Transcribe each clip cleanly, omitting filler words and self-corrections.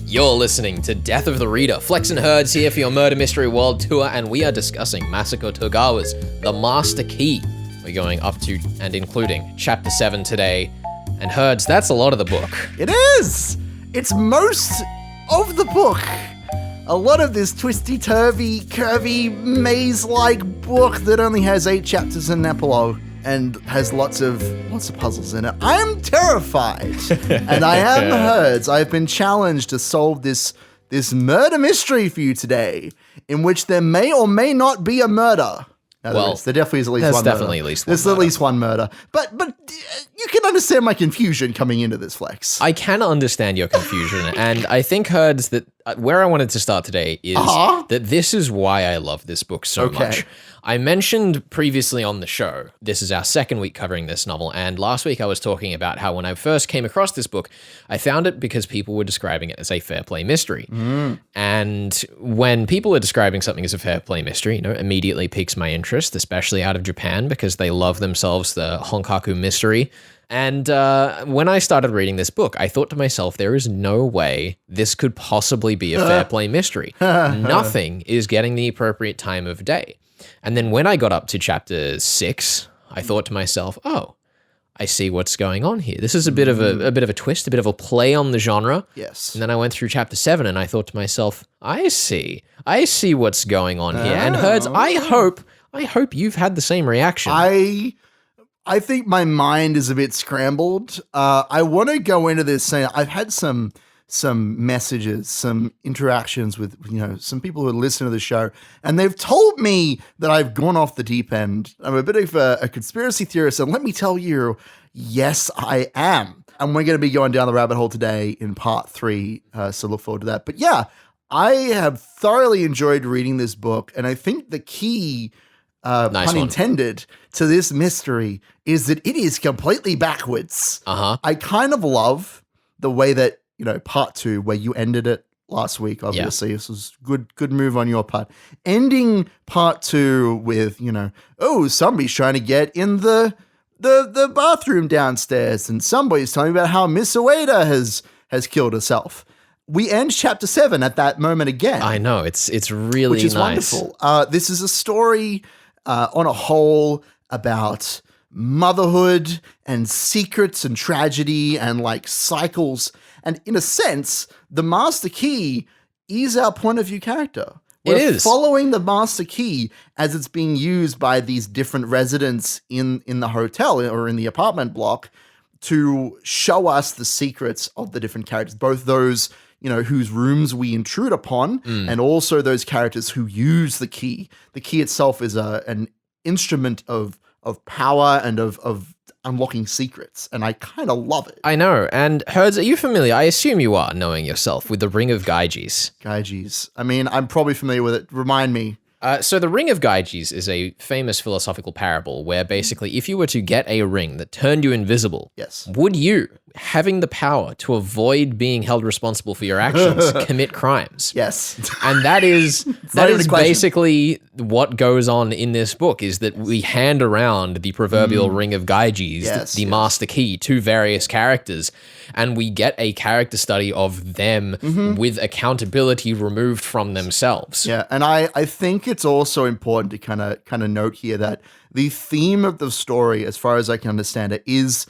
You're listening to Death of the Reader. Flex and Herds here for your Murder Mystery World Tour, and we are discussing Masako Togawa's The Master Key. We're going up to and including Chapter 7 today. And Herds, that's a lot of the book. It is! It's most of the book. A lot of this twisty-turvy, curvy, maze-like book that only has 8 chapters and an epilogue and has lots of puzzles in it. I am terrified, and I am Herds. I've been challenged to solve this murder mystery for you today, in which there may or may not be a murder. No, there definitely is at least one murder. There's definitely at least one murder. There's at least one murder. But you can understand my confusion coming into this, Flex. I can understand your confusion, and I think, Herds, that where I wanted to start today is that this is why I love this book so much. I mentioned previously on the show, this is our second week covering this novel, and last week I was talking about how when I first came across this book, I found it because people were describing it as a fair play mystery. And when people are describing something as a fair play mystery, immediately piques my interest, especially out of Japan, because they love themselves the Honkaku mystery. And when I started reading this book, I thought to myself, there is no way this could possibly be a fair play mystery. Nothing is getting the appropriate time of day. And then when I got up to chapter 6, I thought to myself, oh, I see what's going on here. This is a bit of a twist, a bit of a play on the genre. Yes. And then I went through chapter 7 and I thought to myself, I see what's going on here. And Herds, I hope you've had the same reaction. I think my mind is a bit scrambled. I want to go into this saying I've had some messages, some interactions with, some people who listen to the show, and they've told me that I've gone off the deep end. I'm a bit of a conspiracy theorist, and let me tell you, yes, I am. And we're going to be going down the rabbit hole today in part 3, so look forward to that. But yeah, I have thoroughly enjoyed reading this book, and I think the key, pun intended, to this mystery is that it is completely backwards. I kind of love the way that, part 2, where you ended it last week, obviously. This was good move on your part. Ending part 2 with, somebody's trying to get in the bathroom downstairs, and somebody's telling me about how Miss Ueda has killed herself. We end chapter 7 at that moment again. I know, it's really which is nice. Wonderful. This is a story on a whole about motherhood and secrets and tragedy and cycles. And in a sense, the Master Key is our point of view character. We're following the Master Key as it's being used by these different residents in the hotel or in the apartment block to show us the secrets of the different characters, both those whose rooms we intrude upon, and also those characters who use the key. The key itself is an instrument of power and of unlocking secrets, and I kind of love it. I know. And Herds, are you familiar? I assume you are, knowing yourself, with the Ring of Gyges. Gyges. I mean, I'm probably familiar with it. Remind me. So the Ring of Gyges is a famous philosophical parable where basically if you were to get a ring that turned you invisible, would you, having the power to avoid being held responsible for your actions, commit crimes? Yes. And that is basically what goes on in this book, is that we hand around the proverbial Ring of Gyges, the Master Key, to various characters, and we get a character study of them with accountability removed from themselves. Yeah, and I think it's also important to kind of note here that the theme of the story, as far as I can understand it, is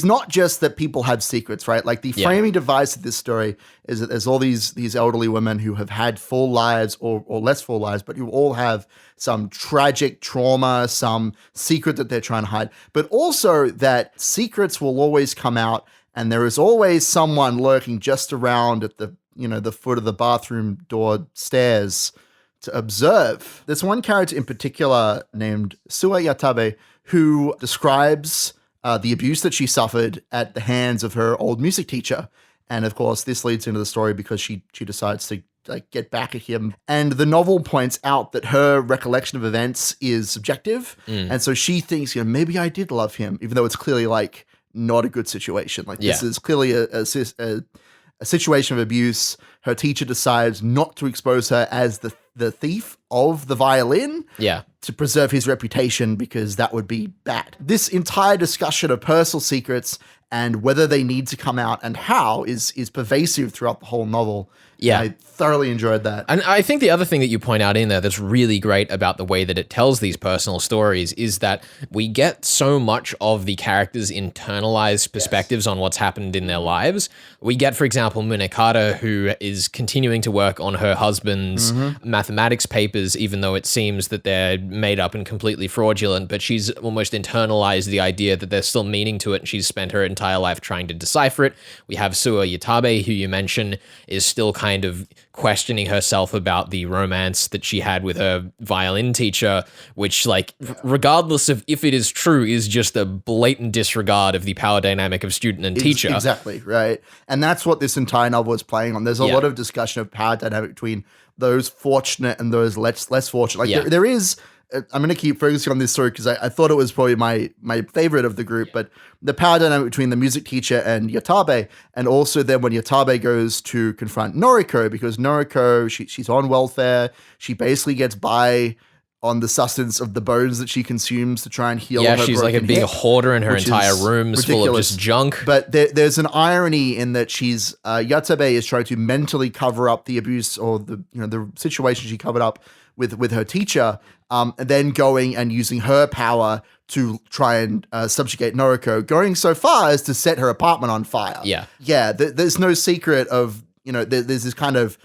not just that people have secrets, right? Like the framing device of this story is that there's all these elderly women who have had full lives or less full lives, but who all have some tragic trauma, some secret that they're trying to hide, but also that secrets will always come out, and there is always someone lurking just around at the foot of the bathroom door stairs to observe. There's one character in particular named Sua Yatabe who describes the abuse that she suffered at the hands of her old music teacher. And of course, this leads into the story because she decides to get back at him. And the novel points out that her recollection of events is subjective. And so she thinks, maybe I did love him, even though it's clearly not a good situation. This is clearly a situation of abuse. Her teacher decides not to expose her as the thief of the violin. Yeah. To preserve his reputation, because that would be bad. This entire discussion of personal secrets and whether they need to come out and how is pervasive throughout the whole novel. Yeah. I thoroughly enjoyed that. And I think the other thing that you point out in there that's really great about the way that it tells these personal stories is that we get so much of the characters' internalized perspectives on what's happened in their lives. We get, for example, Munekata, who is continuing to work on her husband's mathematics papers, even though it seems that they're made up and completely fraudulent, but she's almost internalized the idea that there's still meaning to it, and she's spent her entire life trying to decipher it. We have Suo Yatabe, who you mentioned, is still kind of questioning herself about the romance that she had with her violin teacher, which, like, regardless of if it is true, is just a blatant disregard of the power dynamic of student and teacher. Exactly, right. And that's what this entire novel is playing on. There's a lot of discussion of power dynamic between those fortunate and those less fortunate. Like, there is... I'm going to keep focusing on this story because I thought it was probably my favorite of the group, but the power dynamic between the music teacher and Yatabe, and also then when Yatabe goes to confront Noriko, because Noriko, she's on welfare, she basically gets by on the sustenance of the bones that she consumes to try and heal her she's like broken being a hip, hoarder, and her entire room's full of just junk. But there's an irony in that she's Yatabe is trying to mentally cover up the abuse or the situation she covered up with her teacher, and then going and using her power to try and subjugate Noriko, going so far as to set her apartment on fire. Yeah. There's no secret of, there's this kind of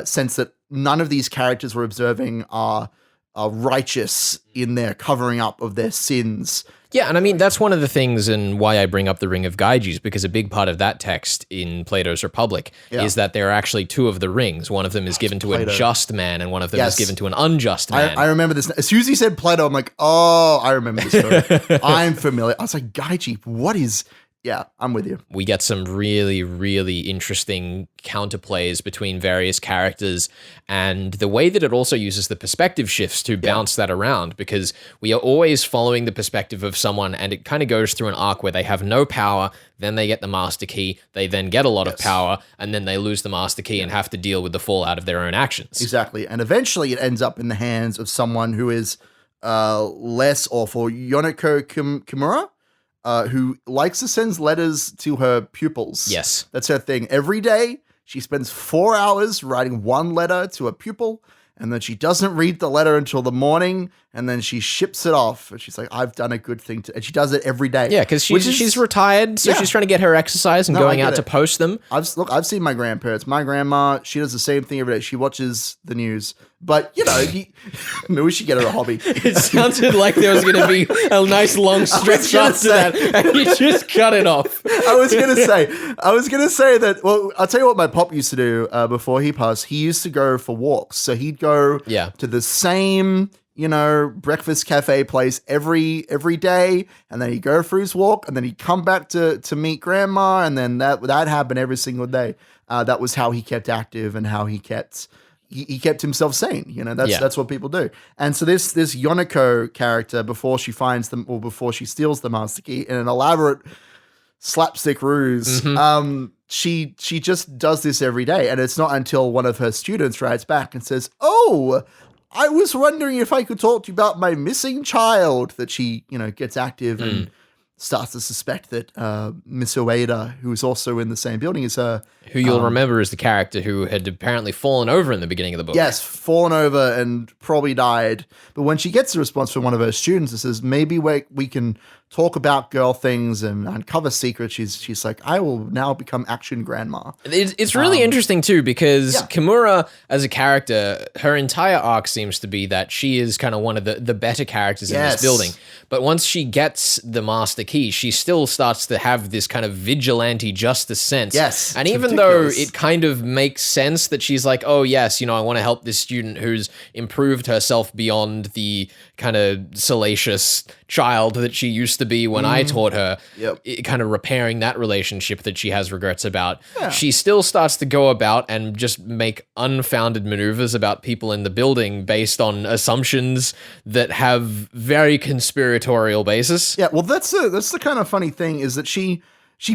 sense that none of these characters we're observing are righteous in their covering up of their sins. Yeah, and I mean, that's one of the things and why I bring up the Ring of Gyges, because a big part of that text in Plato's Republic is that there are actually two of the rings. One of them is given to a just man, and one of them is given to an unjust man. I remember this. As soon as he said Plato, I'm like, oh, I remember this story. I'm familiar. I was like, Gyges, what is... Yeah, I'm with you. We get some really, really interesting counterplays between various characters, and the way that it also uses the perspective shifts to bounce that around, because we are always following the perspective of someone, and it kind of goes through an arc where they have no power, then they get the master key, they then get a lot of power, and then they lose the master key and have to deal with the fallout of their own actions. Exactly, and eventually it ends up in the hands of someone who is less awful, Yoneko Kimura. Who likes to send letters to her pupils. Yes. That's her thing. Every day, she spends 4 hours writing one letter to a pupil, and then she doesn't read the letter until the morning, and then she ships it off. And she's like, I've done a good thing. And she does it every day. Yeah, because she's retired, so she's trying to get her exercise and going out to post them. I've seen my grandparents. My grandma, she does the same thing every day. She watches the news. But, maybe we should get her a hobby. It sounded like there was going to be a nice long stretch after that, and you just cut it off. I was going to say that, well, I'll tell you what my pop used to do before he passed. He used to go for walks. So he'd go to the same, breakfast cafe place every day, and then he'd go for his walk, and then he'd come back to meet grandma, and then that happened every single day. That was how he kept active and how he kept himself sane. That's what people do. And so this Yoneko character, before she finds them or before she steals the master key in an elaborate slapstick ruse, she just does this every day. And it's not until one of her students writes back and says, "Oh, I was wondering if I could talk to you about my missing child," that she, gets active and starts to suspect that Miss Ueda, who is also in the same building as her, who you'll remember is the character who had apparently fallen over in the beginning of the book. Yes, fallen over and probably died. But when she gets a response from one of her students that says, maybe we can talk about girl things and uncover secrets, she's like, I will now become action grandma. It's really interesting too, because Kimura as a character, her entire arc seems to be that she is kind of one of the better characters in this building. But once she gets the master key, she still starts to have this kind of vigilante justice sense. Yes. And even though it kind of makes sense that she's like, oh yes, I want to help this student who's improved herself beyond the kind of salacious child that she used to be when I taught her, kind of repairing that relationship that she has regrets about. She still starts to go about and just make unfounded maneuvers about people in the building based on assumptions that have very conspiratorial basis. Yeah, well, that's the kind of funny thing is that she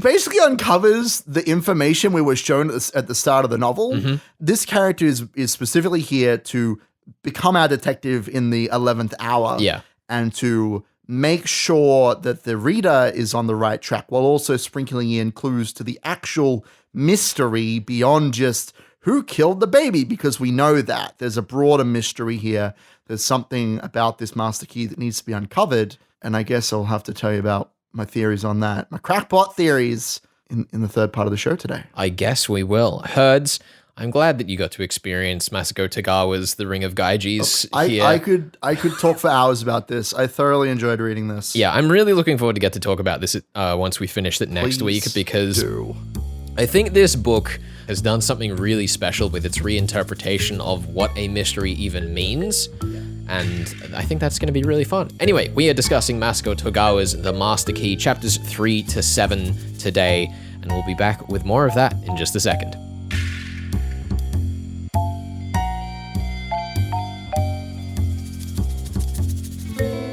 basically uncovers the information we were shown at the start of the novel. This character is specifically here to become our detective in the 11th hour. Yeah. And to make sure that the reader is on the right track while also sprinkling in clues to the actual mystery beyond just who killed the baby, because we know that there's a broader mystery here. There's something about this master key that needs to be uncovered. And I guess I'll have to tell you about my theories on that, my crackpot theories in the third part of the show today. I guess we will. Herds, I'm glad that you got to experience Masako Togawa's The Ring of Gaijis here. I could talk for hours about this. I thoroughly enjoyed reading this. Yeah, I'm really looking forward to get to talk about this once we finish it next week, because I think this book has done something really special with its reinterpretation of what a mystery even means. And I think that's going to be really fun. Anyway, we are discussing Masako Togawa's The Master Key, chapters 3 to 7 today, and we'll be back with more of that in just a second.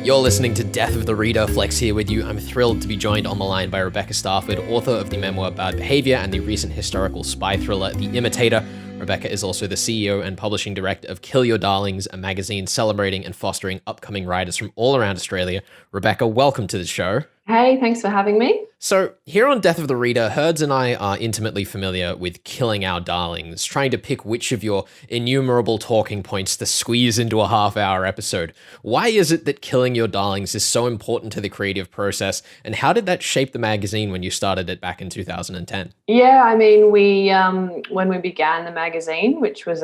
You're listening to Death of the Reader. Flex here with you. I'm thrilled to be joined on the line by Rebecca Starford, author of the memoir Bad Behavior and the recent historical spy thriller The Imitator. Rebecca is also the CEO and publishing director of Kill Your Darlings, a magazine celebrating and fostering upcoming writers from all around Australia. Rebecca, welcome to the show. Hey, thanks for having me. So, here on Death of the Reader, Herds and I are intimately familiar with Killing Our Darlings, trying to pick which of your innumerable talking points to squeeze into a half-hour episode. Why is it that Killing Your Darlings is so important to the creative process, and how did that shape the magazine when you started it back in 2010? Yeah, I mean, we when we began the magazine, which was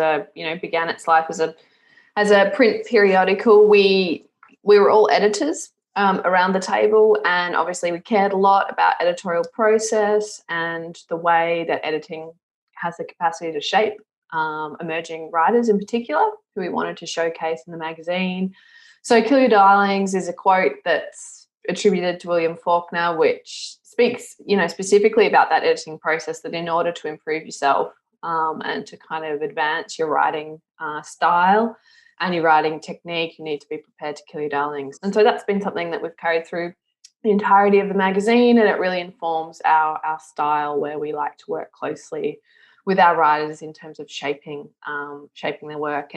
began its life as a print periodical, we were all editors around the table, and obviously we cared a lot about editorial process and the way that editing has the capacity to shape emerging writers in particular, who we wanted to showcase in the magazine. So Kill Your Darlings is a quote that's attributed to William Faulkner, which speaks, specifically about that editing process, that in order to improve yourself and to kind of advance your writing style and your writing technique, you need to be prepared to kill your darlings. And so that's been something that we've carried through the entirety of the magazine, and it really informs our style, where we like to work closely with our writers in terms of shaping their work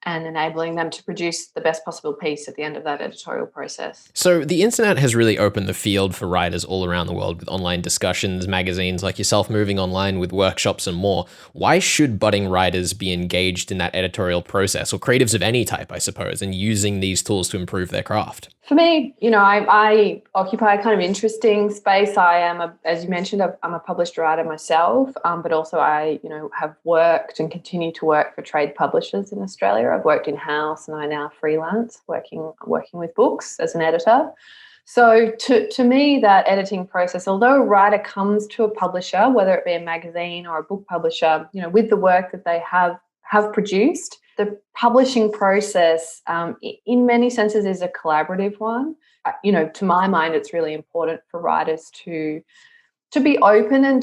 and enabling them to produce the best possible piece at the end of that editorial process. So the internet has really opened the field for writers all around the world with online discussions, magazines like yourself moving online with workshops and more. Why should budding writers be engaged in that editorial process, or creatives of any type, I suppose, and using these tools to improve their craft? For me, I occupy a kind of interesting space. I am, as you mentioned, I'm a published writer myself, but also I, have worked and continue to work for trade publishers in Australia. I've worked in-house, and I now freelance working with books as an editor. So to me, that editing process, although a writer comes to a publisher, whether it be a magazine or a book publisher, with the work that they have produced, the publishing process, in many senses, is a collaborative one. To my mind, it's really important for writers to be open and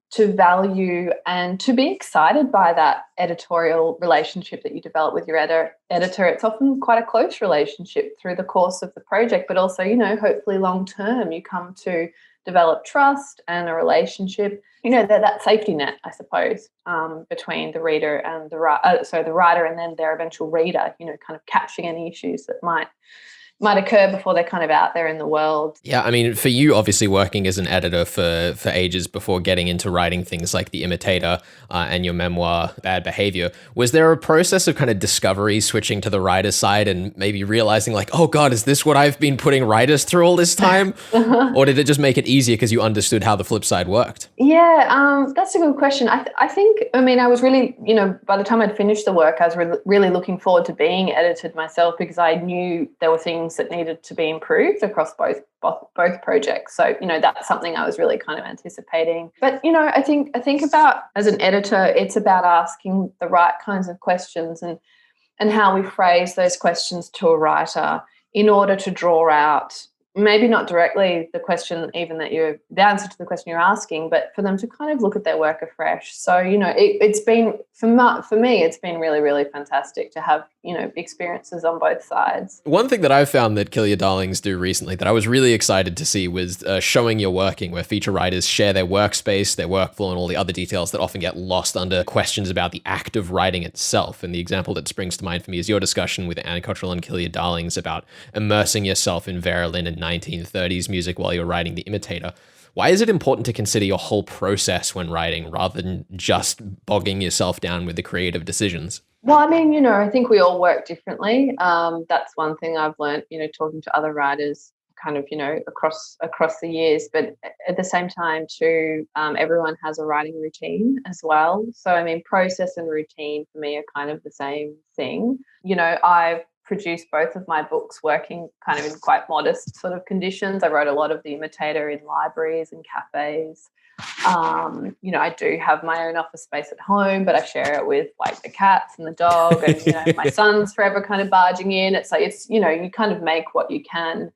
to value and to be excited by that editorial relationship that you develop with your editor. It's often quite a close relationship through the course of the project, but also, hopefully long term, you come to develop trust and a relationship. That safety net, I suppose, between the reader and the writer and then their eventual reader. Kind of catching any issues that might occur before they're kind of out there in the world. Yeah, I mean, for you, obviously working as an editor for ages before getting into writing things like The Imitator and your memoir, Bad Behavior, was there a process of kind of discovery, switching to the writer's side and maybe realizing like, oh God, is this what I've been putting writers through all this time? Or did it just make it easier because you understood how the flip side worked? Yeah, that's a good question. I think, I was really, by the time I'd finished the work, I was really looking forward to being edited myself, because I knew there were things that needed to be improved across both projects. So, that's something I was really kind of anticipating. But, I think about, as an editor, it's about asking the right kinds of questions and how we phrase those questions to a writer in order to draw out, maybe not directly the question, even the answer to the question you're asking, but for them to kind of look at their work afresh. So, it's been, for me, it's been really, really fantastic to have, experiences on both sides. One thing that I found that Kill Your Darlings do recently that I was really excited to see was showing your working, where feature writers share their workspace, their workflow, and all the other details that often get lost under questions about the act of writing itself. And the example that springs to mind for me is your discussion with Annie Cottrell and Kill Your Darlings about immersing yourself in Verolyn and 1930s music while you're writing The Imitator. Why is it important to consider your whole process when writing rather than just bogging yourself down with the creative decisions? Well, I mean, I think we all work differently. That's one thing I've learned, talking to other writers kind of, across the years. But at the same time, too, everyone has a writing routine as well. So, I mean, process and routine for me are kind of the same thing. I've produced both of my books working kind of in quite modest sort of conditions. I wrote a lot of The Imitator in libraries and cafes. I do have my own office space at home, but I share it with like the cats and the dog, and my son's forever kind of barging in. It's like you kind of make what you can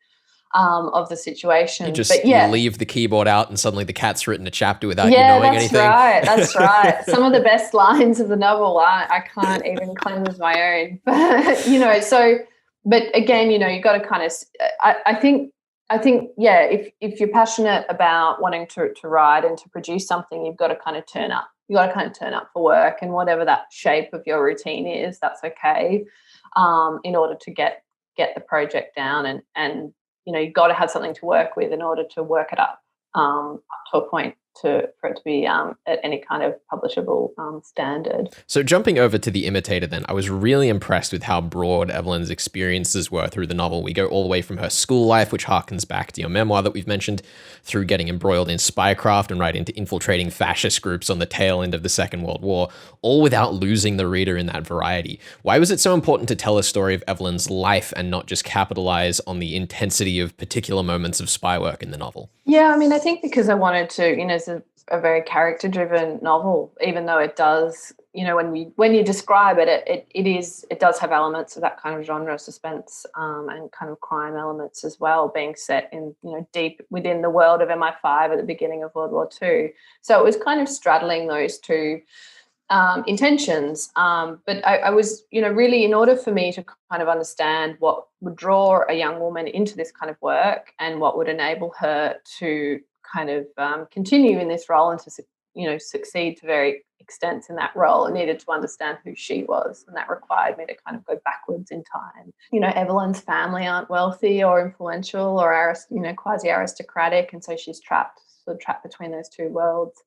of the situation. You just leave the keyboard out, and suddenly the cat's written a chapter without you knowing anything. That's right. Some of the best lines of the novel I can't even claim as my own. But again, you got to kind of. I think, if you're passionate about wanting to write and to produce something, you've got to kind of turn up. You got to kind of turn up for work, and whatever that shape of your routine is, that's okay. In order to get the project down, and you've got to have something to work with in order to work it up to a point for it to be at any kind of publishable standard. So jumping over to The Imitator then, I was really impressed with how broad Evelyn's experiences were through the novel. We go all the way from her school life, which harkens back to your memoir that we've mentioned, through getting embroiled in spycraft and right into infiltrating fascist groups on the tail end of the Second World War, all without losing the reader in that variety. Why was it so important to tell a story of Evelyn's life and not just capitalize on the intensity of particular moments of spy work in the novel? Yeah, I mean, I think because I wanted to, it's a very character-driven novel, even though it does, when you describe it, it does have elements of that kind of genre suspense and kind of crime elements as well, being set in, deep within the world of MI5 at the beginning of World War II. So it was kind of straddling those two intentions. But I was, really, in order for me to kind of understand what would draw a young woman into this kind of work and what would enable her to kind of continue in this role and to, succeed to very extents in that role, I needed to understand who she was, and that required me to kind of go backwards in time. Evelyn's family aren't wealthy or influential or quasi-aristocratic, and so she's trapped between those two worlds.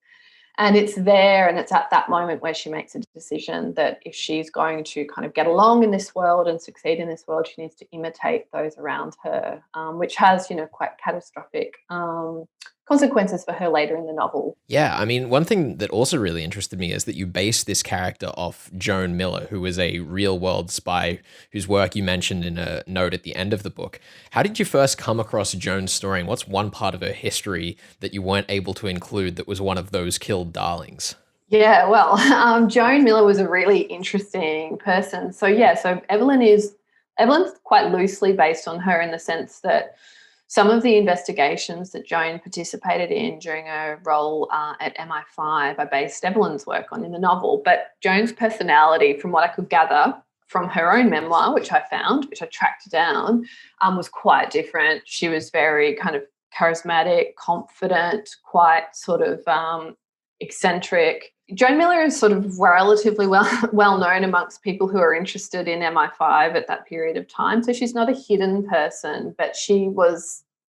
And it's there, and it's at that moment where she makes a decision that if she's going to kind of get along in this world and succeed in this world, she needs to imitate those around her, which has, quite catastrophic consequences for her later in the novel. Yeah, I mean, one thing that also really interested me is that you base this character off Joan Miller, who was a real-world spy whose work you mentioned in a note at the end of the book. How did you first come across Joan's story, and what's one part of her history that you weren't able to include that was one of those killed darlings? Yeah, well, Joan Miller was a really interesting person. So Evelyn's quite loosely based on her in the sense that some of the investigations that Joan participated in during her role at MI5 are based Evelyn's work on in the novel. But Joan's personality, from what I could gather from her own memoir, which I tracked down, was quite different. She was very kind of charismatic, confident, quite sort of eccentric. Joan Miller is sort of relatively well known amongst people who are interested in MI5 at that period of time. So she's not a hidden person, but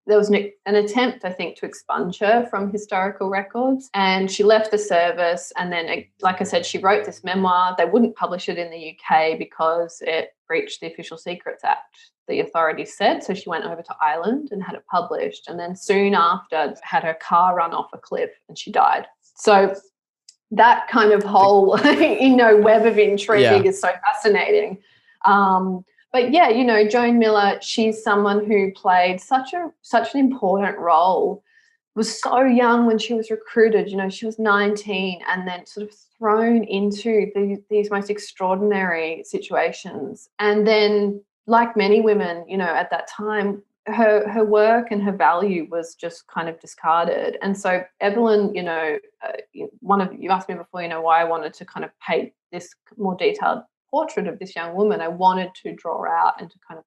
there was an attempt, I think, to expunge her from historical records. And she left the service. And then, like I said, she wrote this memoir. They wouldn't publish it in the UK because it breached the Official Secrets Act, the authorities said. So she went over to Ireland and had it published. And then soon after, had her car run off a cliff and she died. So that kind of whole, web of intrigue is so fascinating. But yeah, Joan Miller, she's someone who played such an important role, was so young when she was recruited. She was 19 and then sort of thrown into these most extraordinary situations. And then, like many women, at that time, her work and her value was just kind of discarded. And so Evelyn, you asked me before, why I wanted to kind of paint this more detailed portrait of this young woman, I wanted to draw out and to kind of,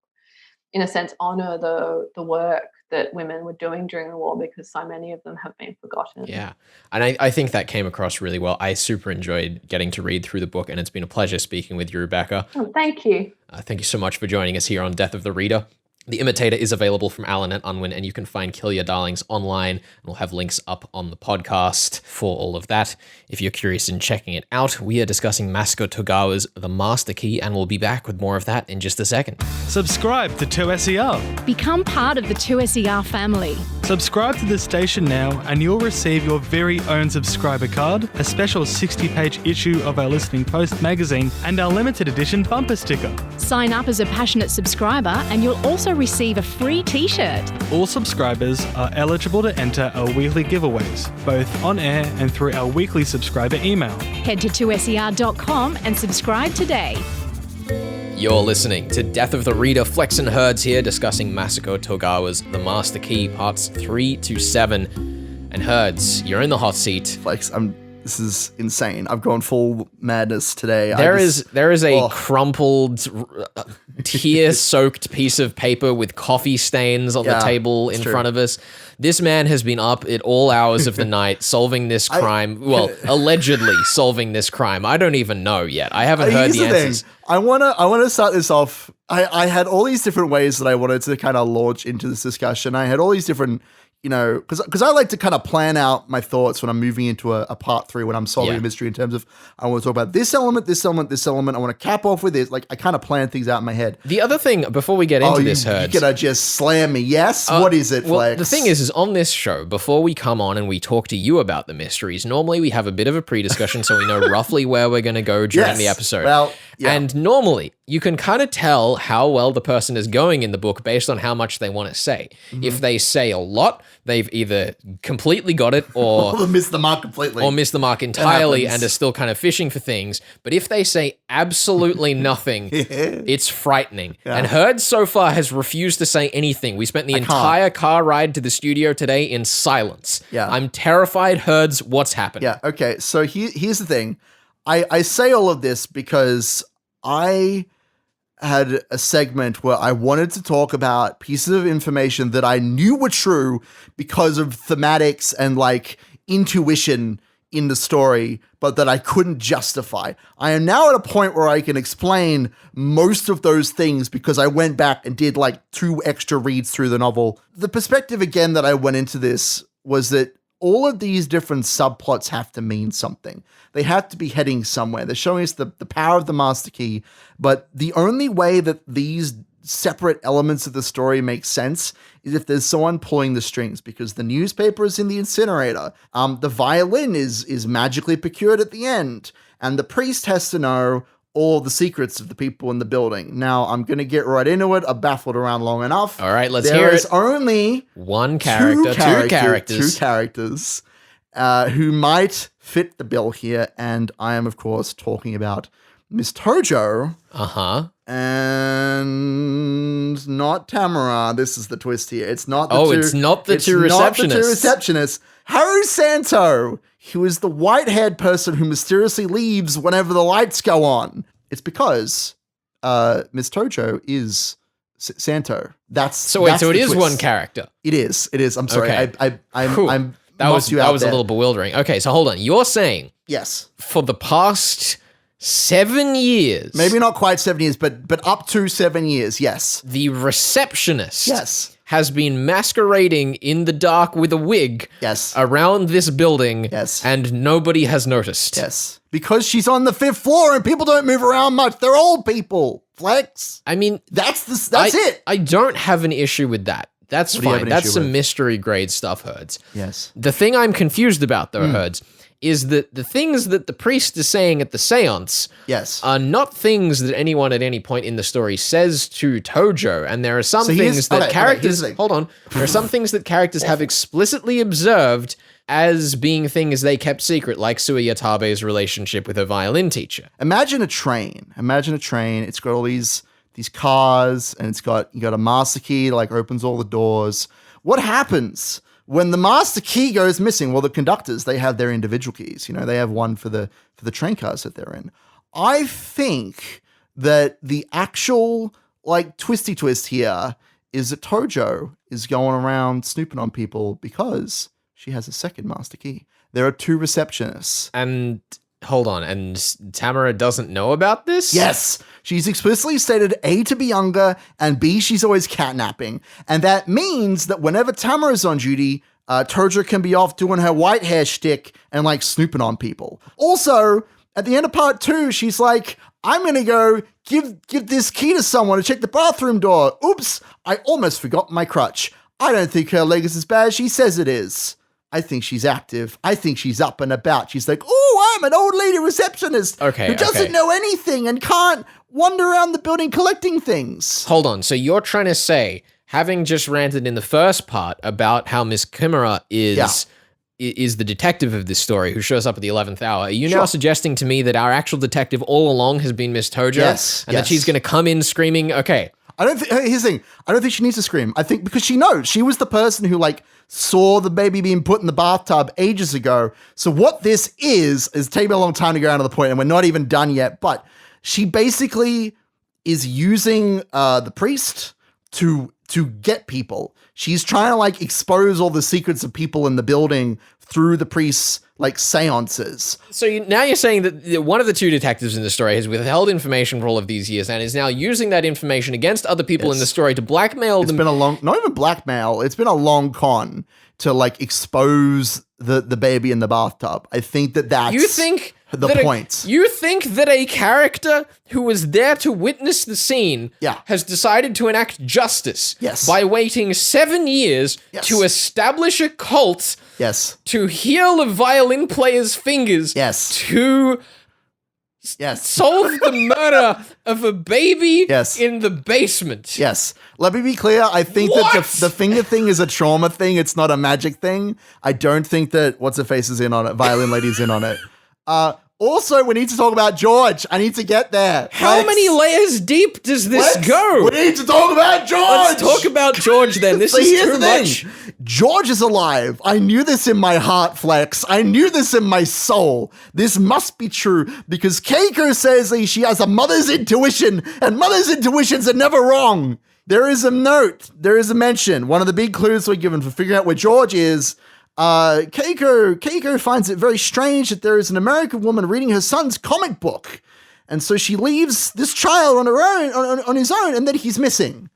in a sense, honor the work that women were doing during the war, because so many of them have been forgotten. Yeah. And I think that came across really well. I super enjoyed getting to read through the book, and it's been a pleasure speaking with you, Rebecca. Oh, thank you. Thank you so much for joining us here on Death of the Reader. The Imitator is available from Allen and Unwin, and you can find Kill Your Darlings online. And we'll have links up on the podcast for all of that. If you're curious in checking it out, we are discussing Masako Togawa's The Master Key, and we'll be back with more of that in just a second. Subscribe to 2SER. Become part of the 2SER family. Subscribe to the station now and you'll receive your very own subscriber card, a special 60-page issue of our Listening Post magazine, and our limited edition bumper sticker. Sign up as a passionate subscriber and you'll also receive a free t-shirt. All subscribers are eligible to enter our weekly giveaways, both on air and through our weekly subscriber email. Head to 2ser.com and subscribe today. You're listening to Death of the Reader. Flex and Herds here, discussing Masako Togawa's The Master Key, parts 3 to 7. And Herds, you're in the hot seat. Like, this is insane. I've gone full madness today. There is a crumpled, tear-soaked piece of paper with coffee stains on the table in front of us. This man has been up at all hours of the night solving this crime. Allegedly solving this crime. I don't even know yet. I haven't heard the answers. I wanna start this off. I had all these different ways that I wanted to kind of launch into this discussion. I had all these different, because I like to kind of plan out my thoughts when I'm moving into a part 3, when I'm solving a mystery, in terms of, I want to talk about this element, this element, this element. I want to cap off with this. Like, I kind of plan things out in my head. The other thing, before we get into this, Herds, you're going to just slam me. Yes? What is it, Flex? Well, the thing is on this show, before we come on and we talk to you about the mysteries, normally we have a bit of a pre-discussion so we know roughly where we're going to go during the episode. Well, yeah. And normally, you can kind of tell how well the person is going in the book based on how much they want to say. Mm-hmm. If they say a lot, they've either completely got it or missed the mark completely. Or missed the mark entirely and are still kind of fishing for things. But if they say absolutely nothing, it's frightening. Yeah. And Herds so far has refused to say anything. We spent the entire car ride to the studio today in silence. Yeah. I'm terrified. Herds, what's happened? Yeah, okay. So here's the thing. I say all of this because I had a segment where I wanted to talk about pieces of information that I knew were true because of thematics and like intuition in the story, but that I couldn't justify. I am now at a point where I can explain most of those things because I went back and did like 2 extra reads through the novel. The perspective again that I went into this was that all of these different subplots have to mean something. They have to be heading somewhere. They're showing us the power of the Master Key, but the only way that these separate elements of the story make sense is if there's someone pulling the strings, because the newspaper is in the incinerator. The violin is magically procured at the end, and the priest has to know all the secrets of the people in the building. Now, I'm going to get right into it. I've baffled around long enough. All right, let's hear it. There is only one character, two characters who might fit the bill here, and I am, of course, talking about Miss Tojo. And not Tamara. This is the twist here. It's not the it's not the two receptionists. Haru Santo, who is the white-haired person who mysteriously leaves whenever the lights go on. It's because Miss Tojo is Santo. So it is one character. It is. I'm sorry. Okay. That was a little bewildering. Okay, so hold on. You're saying yes, for the past 7 years, maybe not quite 7 years, but up to 7 years, yes, the receptionist has been masquerading in the dark with a wig around this building, and nobody has noticed. Yes, because she's on the 5th floor and people don't move around much. They're old people. Flex. I mean, that's it. I don't have an issue with that. That's fine. That's some mystery grade stuff, Herds. Yes. The thing I'm confused about, though, Herds, is that the things that the priest is saying at the seance are not things that anyone at any point in the story says to Tojo. And there are some things that characters... Hold on. There are some things that characters have explicitly observed as being things they kept secret, like Suiyatabe's relationship with her violin teacher. Imagine a train. It's got all these cars, and you got a master key that like opens all the doors. What happens when the master key goes missing? Well, the conductors, they have their individual keys. They have one for the train cars that they're in. I think that the actual like twisty twist here is that Tojo is going around snooping on people because she has a second master key. There are 2 receptionists. And hold on, and Tamara doesn't know about this? Yes. She's explicitly stated A, to be younger, and B, she's always catnapping. And that means that whenever Tamara's on duty, Tojo can be off doing her white hair shtick and like snooping on people. Also, at the end of part 2, she's like, I'm going to go give this key to someone to check the bathroom door. Oops, I almost forgot my crutch. I don't think her leg is as bad as she says it is. I think she's active. I think she's up and about. She's like, oh, I'm an old lady receptionist who doesn't know anything and can't wander around the building collecting things. Hold on. So you're trying to say, having just ranted in the first part about how Miss Kimura is the detective of this story who shows up at the 11th hour, are you now suggesting to me that our actual detective all along has been Miss Tojo? Yes. And that she's going to come in screaming, okay. Here's the thing. I don't think she needs to scream. I think because she knows. She was the person who like saw the baby being put in the bathtub ages ago. So what this is taking a long time to go down to the point, and we're not even done yet, but she basically is using the priest to get people. She's trying to like expose all the secrets of people in the building through the priest's like seances. So now you're saying that one of the 2 detectives in the story has withheld information for all of these years and is now using that information against other people in the story to blackmail them. It's been not even blackmail, it's been a long con to like expose the baby in the bathtub. I think that's the point. You think that a character who was there to witness the scene has decided to enact justice by waiting 7 years to establish a cult, to heal a violin player's fingers, to solve the murder of a baby in the basement. Yes. Let me be clear. I think that the finger thing is a trauma thing. It's not a magic thing. I don't think that What's-Her-Face is in on it. Violin Lady's in on it. Also, we need to talk about George. I need to get there. How many layers deep does this go? We need to talk about George. Let's talk about George then. This is too much. George is alive. I knew this in my heart, Flex. I knew this in my soul. This must be true because Keiko says that she has a mother's intuition, and mother's intuitions are never wrong. There is a note. There is a mention. One of the big clues we're given for figuring out where George is. Keiko finds it very strange that there is an American woman reading her son's comic book. And so she leaves this child on her own, on his own, and then he's missing.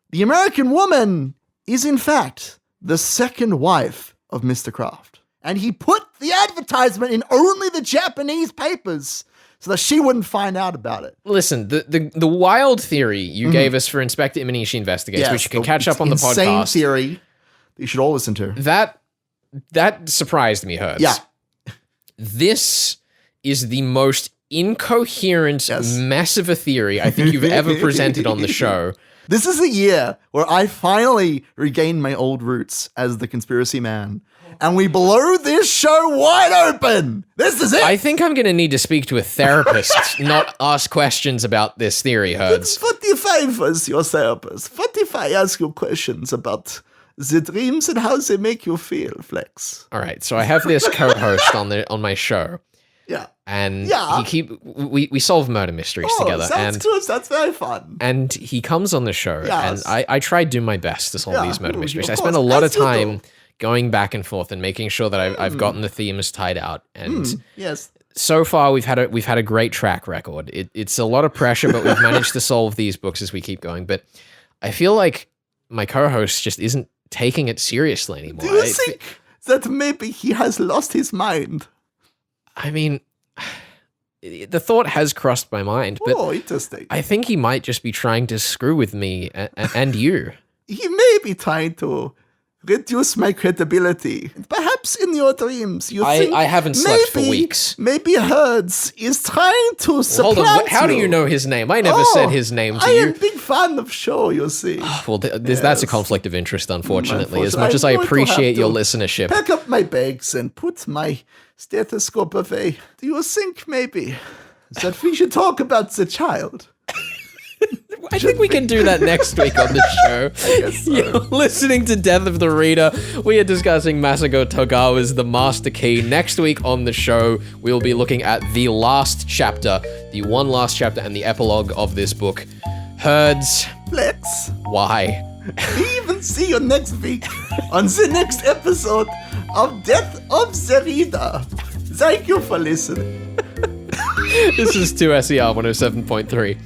The American woman is, in fact, the second wife of Mr. Kraft. And he put the advertisement in only the Japanese papers so that she wouldn't find out about it. Listen, the wild theory you gave us for Inspector Imanishi Investigates, which you can catch up on the podcast. Insane theory that you should all listen to. That surprised me, Hertz. Yeah. This is the most incoherent mess of a theory I think you've ever presented on the show. This is the year where I finally regained my old roots as the conspiracy man. And we blow this show wide open. This is it. I think I'm going to need to speak to a therapist, not ask questions about this theory, Hertz. What if I was your therapist? What if I ask you questions about the dreams and how they make you feel, Flex? All right, so I have this co-host on my show. Yeah. And we solve murder mysteries together. Sounds good. That's very fun. And he comes on the show, and I try to do my best to solve these murder mysteries. I spend a lot of time going back and forth and making sure that I've gotten the themes tied out. And so far we've had a great track record. It's a lot of pressure, but we've managed to solve these books as we keep going. But I feel like my co-host just isn't taking it seriously anymore. Do you think that maybe he has lost his mind? I mean, the thought has crossed my mind, but interesting. I think he might just be trying to screw with me and you. He may be trying to reduce my credibility. Perhaps in your dreams, you think I haven't slept for weeks. Maybe Hertz is trying to supplant Hold on, how do you know his name? I never said his name to you. I am a big fan of show, you see. Well, that's a conflict of interest, unfortunately, as much as I appreciate your listenership. Pack up my bags and put my stethoscope away. Do you think maybe that we should talk about the child? I think we can do that next week on the show. I guess so. You're listening to Death of the Reader. We are discussing Masako Togawa's The Master Key. Next week on the show, we will be looking at the last chapter, the one last chapter and the epilogue of this book. Herds, Flex. why? Even see you next week on the next episode of Death of the Reader. Thank you for listening. This is 2SER 107.3.